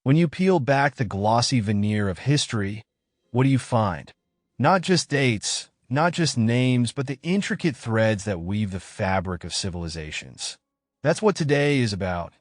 When you peel back the glossy veneer of history, what do you find? Not just dates, not just names, but the intricate threads that weave the fabric of civilizations. That's what today is about.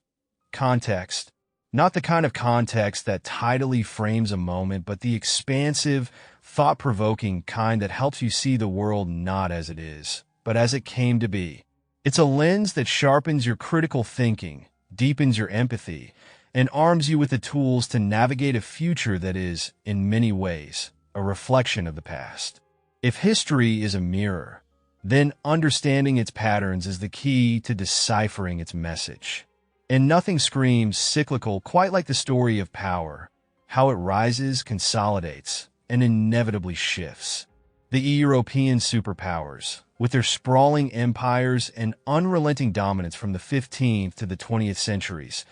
Context. Not the kind of context that tidily frames a moment, but the expansive, thought-provoking kind that helps you see the world not as it is, but as it came to be. It's a lens that sharpens your critical thinking, deepens your empathy, and arms you with the tools to navigate a future that is, in many ways, a reflection of the past. If history is a mirror, then understanding its patterns is the key to deciphering its message. And nothing screams cyclical quite like the story of power, how it rises, consolidates, and inevitably shifts. The European superpowers, with their sprawling empires and unrelenting dominance from the 15th to the 20th centuries,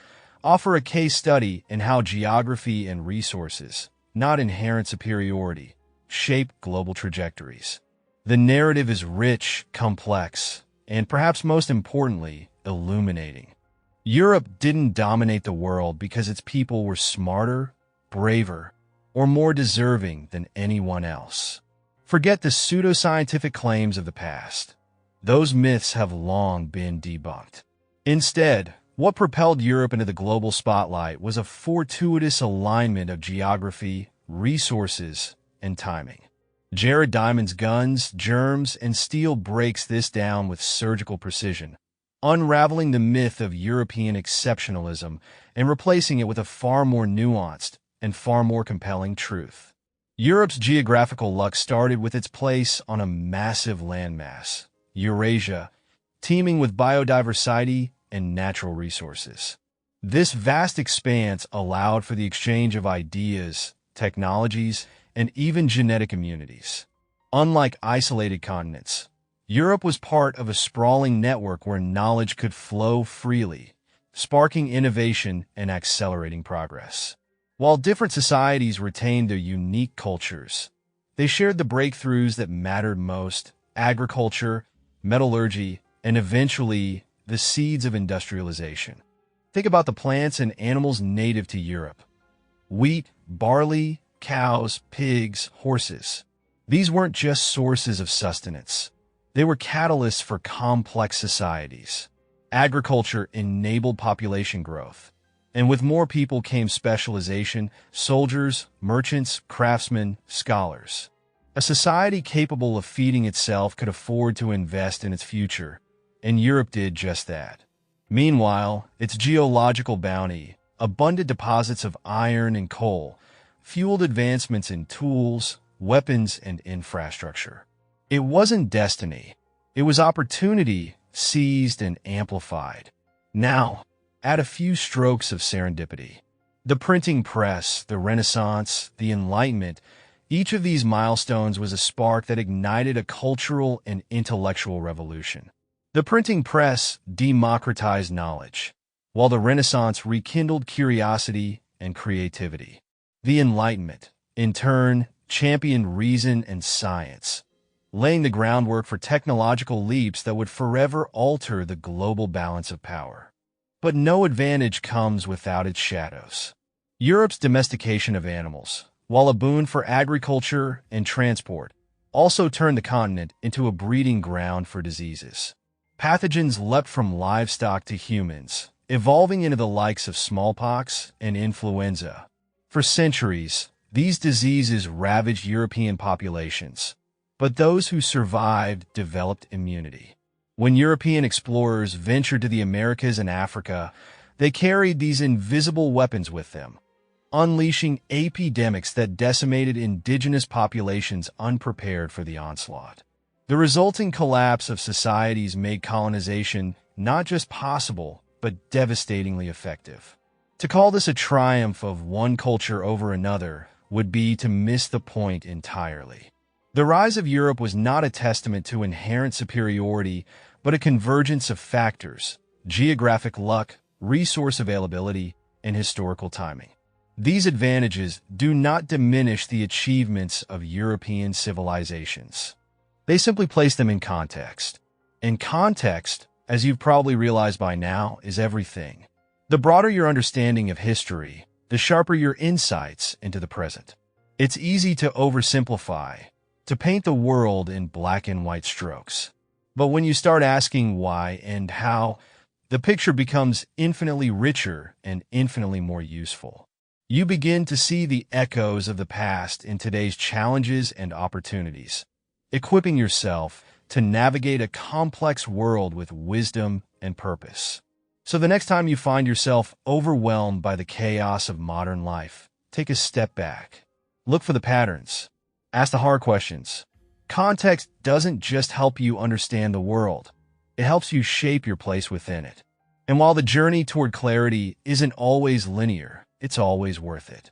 offer a case study in how geography and resources, not inherent superiority, shape global trajectories. The narrative is rich, complex, and perhaps most importantly, illuminating. Europe didn't dominate the world because its people were smarter, braver, or more deserving than anyone else. Forget the pseudoscientific claims of the past. Those myths have long been debunked. Instead, what propelled Europe into the global spotlight was a fortuitous alignment of geography, resources, and timing. Jared Diamond's guns, germs, and steel breaks this down with surgical precision, unraveling the myth of European exceptionalism and replacing it with a far more nuanced and far more compelling truth. Europe's geographical luck started with its place on a massive landmass, Eurasia, teeming with biodiversity and natural resources. This vast expanse allowed for the exchange of ideas, technologies, and even genetic immunities. Unlike isolated continents, Europe was part of a sprawling network where knowledge could flow freely, sparking innovation and accelerating progress. While different societies retained their unique cultures, they shared the breakthroughs that mattered most: agriculture, metallurgy, and eventually the seeds of industrialization. Think about the plants and animals native to Europe. Wheat, barley, cows, pigs, horses. These weren't just sources of sustenance. They were catalysts for complex societies. Agriculture enabled population growth, and with more people came specialization: soldiers, merchants, craftsmen, scholars. A society capable of feeding itself could afford to invest in its future, and Europe did just that. Meanwhile, its geological bounty, abundant deposits of iron and coal, fueled advancements in tools, weapons, and infrastructure. It wasn't destiny. It was opportunity, seized and amplified. Now, add a few strokes of serendipity. The printing press, the Renaissance, the Enlightenment, each of these milestones was a spark that ignited a cultural and intellectual revolution. The printing press democratized knowledge, while the Renaissance rekindled curiosity and creativity. The Enlightenment, in turn, championed reason and science, laying the groundwork for technological leaps that would forever alter the global balance of power. But no advantage comes without its shadows. Europe's domestication of animals, while a boon for agriculture and transport, also turned the continent into a breeding ground for diseases. Pathogens leapt from livestock to humans, evolving into the likes of smallpox and influenza. For centuries, these diseases ravaged European populations, but those who survived developed immunity. When European explorers ventured to the Americas and Africa, they carried these invisible weapons with them, unleashing epidemics that decimated indigenous populations unprepared for the onslaught. The resulting collapse of societies made colonization not just possible, but devastatingly effective. To call this a triumph of one culture over another would be to miss the point entirely. The rise of Europe was not a testament to inherent superiority, but a convergence of factors: geographic luck, resource availability, and historical timing. These advantages do not diminish the achievements of European civilizations. They simply place them in context. And context, as you've probably realized by now, is everything. The broader your understanding of history, the sharper your insights into the present. It's easy to oversimplify, to paint the world in black and white strokes. But when you start asking why and how, the picture becomes infinitely richer and infinitely more useful. You begin to see the echoes of the past in today's challenges and opportunities, equipping yourself to navigate a complex world with wisdom and purpose. So the next time you find yourself overwhelmed by the chaos of modern life, take a step back. Look for the patterns. Ask the hard questions. Context doesn't just help you understand the world. It helps you shape your place within it. And while the journey toward clarity isn't always linear, it's always worth it.